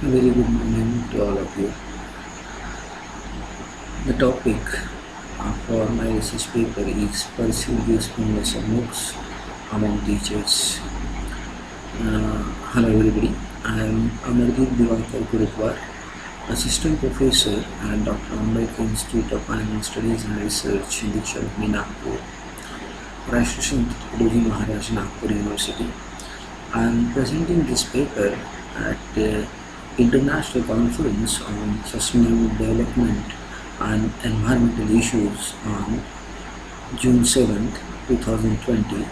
A very good morning to all of you. The topic for my research paper is Perceived Usefulness of MOOCs among teachers. Hello everybody, I am Amardeep Diwakar Gurudwar, Assistant Professor at Dr. Ambedkar Institute of Animal Studies and Research in Diksha Nagpur, Rashtra Guruji Maharaj Nagpur University. I am presenting this paper at the International Conference on Sustainable Development and Environmental Issues on June 7th, 2020.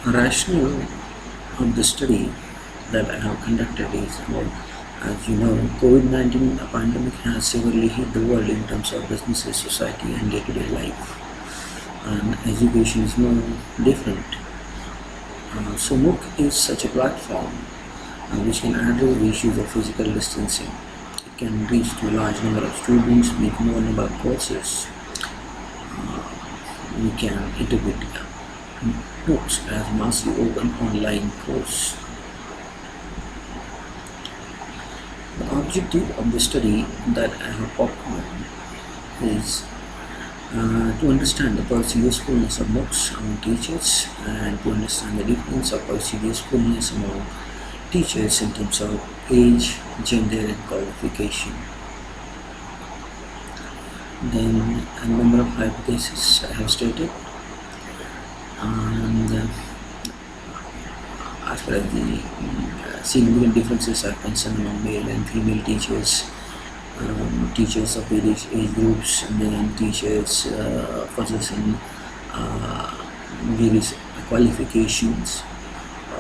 A rationale of the study that I have conducted is about, as you know, COVID-19 pandemic has severely hit the world in terms of businesses, society and day-to-day life. And education is no different. So MOOC is such a platform which can address the issues of physical distancing. It can reach to a large number of students, make more number of courses. We can integrate MOOCs as massive open online course. The objective of the study that I have outlined is to understand the perceived usefulness of MOOCs among teachers and to understand the difference of perceived usefulness among teachers in terms of age, gender and qualification. Then a number of hypotheses I have stated, and as far as the significant differences are concerned among male and female teachers, teachers of various age groups, and then teachers possessing various qualifications.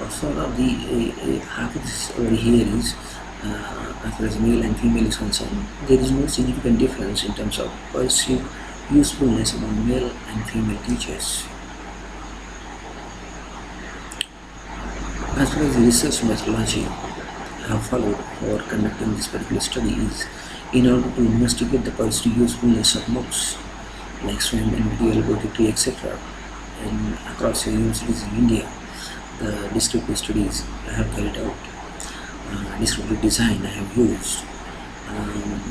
Sort of the hypothesis over here is, as far as male and female is concerned, there is no significant difference in terms of perceived usefulness among male and female teachers. As far as the research methodology I have followed for conducting this particular study is, in order to investigate the perceived usefulness of MOOCs like SWAM, NVIDIA, Laboratory, etc. across universities in India, the descriptive studies I have carried out, descriptive design I have used.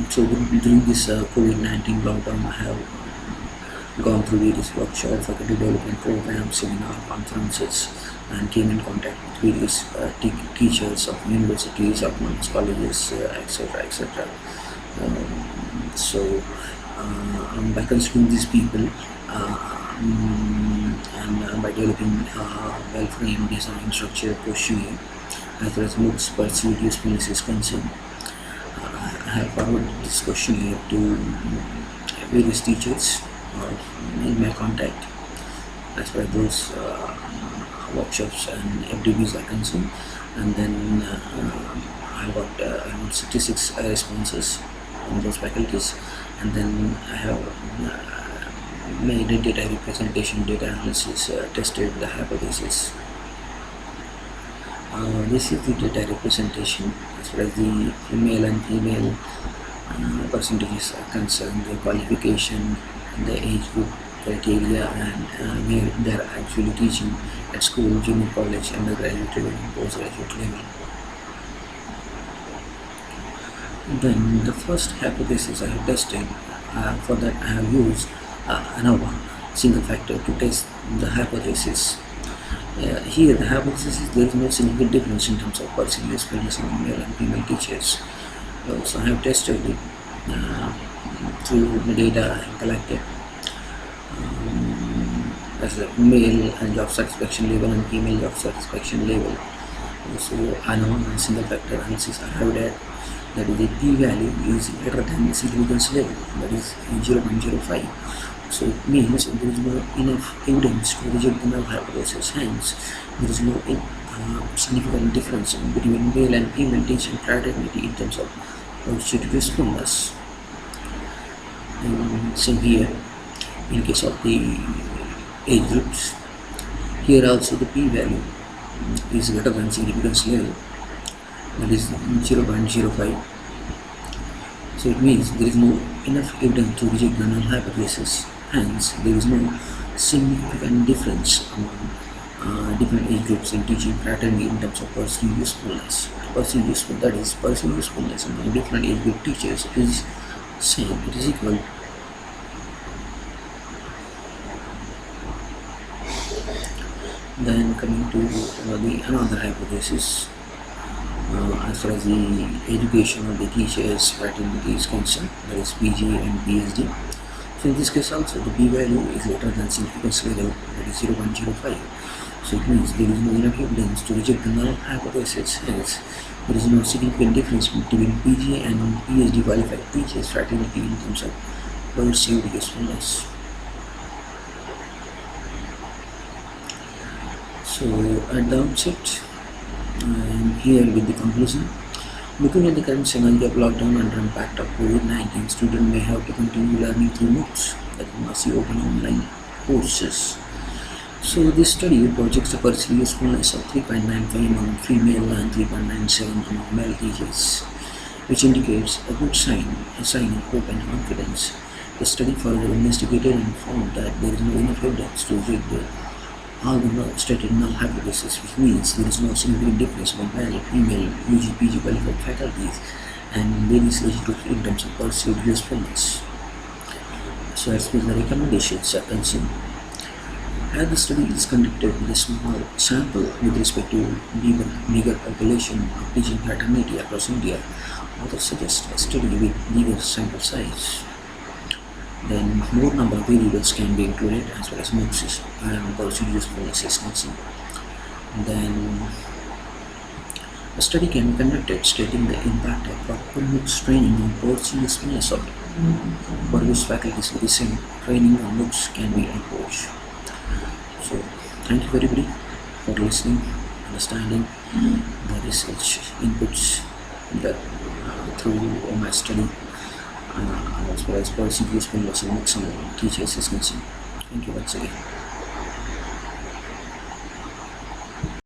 So during this COVID-19 lockdown, I have gone through various workshops, faculty development programs, seminar, conferences, and came in contact with various teachers of universities, autonomous colleges, etc. etc. So by considering these people and by developing well-framed design structure questionnaire, as far as MOOCs perceived usefulness is concerned, I have forwarded this questionnaire to various teachers in my contact as far as those workshops and FDBs are concerned, and then I got around 66 responses from those faculties, and then I have made a data representation, data analysis, tested the hypothesis. This is the data representation as far as the male and female percentages are concerned, the qualification, the age group criteria, and where they are actually teaching at school, junior college, undergraduate level, postgraduate level. Then the first hypothesis I have tested, for that I have used ANOVA single factor to test the hypothesis. Here the hypothesis is there is no significant difference in terms of perceived usefulness among male and female teachers. So I have tested it through the data I have collected as a male and job satisfaction level and female job satisfaction level. So ANOVA single factor analysis arrived at that is the p-value is greater than the significance level, that is 0.05. So it means there is no enough evidence to reject the null hypothesis. Hence, there is no significant difference between male and female teaching fraternity in terms of perceived usefulness. Same here in case of the age groups. Here also the p-value is greater than significance level, that is 0.05. So it means there is no enough evidence to reject the null hypothesis. Hence, there is no significant difference among different age groups in teaching fraternity in terms of personal usefulness. Personal useful, that is, personal usefulness among different age group teachers is same. It is equal. Then coming to the another hypothesis, as far as the education of the teachers fraternity is concerned, that is PG and PhD. So in this case also the p value is greater than significance level, that is 0.05. So it means there is no enough evidence to reject the null hypothesis. Hence, there is no significant difference between PG and PhD qualified teachers fraternity in terms of perceived usefulness. So at the outset, I'm here with the conclusion. Looking at the current scenario of lockdown and impact of COVID-19, students may have to continue learning through MOOCs, that must be open online courses. So this study projects the perceived usefulness of 3.95 among female and 3.97 among male teachers, which indicates a good sign, a sign of hope and confidence. The study further investigated and found that there is no enough evidence to reject the all the stated null hypothesis, which means there is no significant difference among male, female, UG, PG qualified faculties and various age groups in terms of perceived usefulness. So as far as the recommendations are concerned, as the study is conducted with a small sample with respect to meager population of teaching fraternity across India, authors suggest a study with bigger sample size. Then more number of variables can be included as well as MOOCs and perceived usefulness is concerned. Then a study can be conducted stating the impact of proper MOOCs training on perceived usefulness of for which faculties with the same training on MOOCs can be approached. So thank you everybody for listening, understanding the research inputs that through my study as far as perceived usefulness of MOOCs and teachers is concerned. Thank you once again.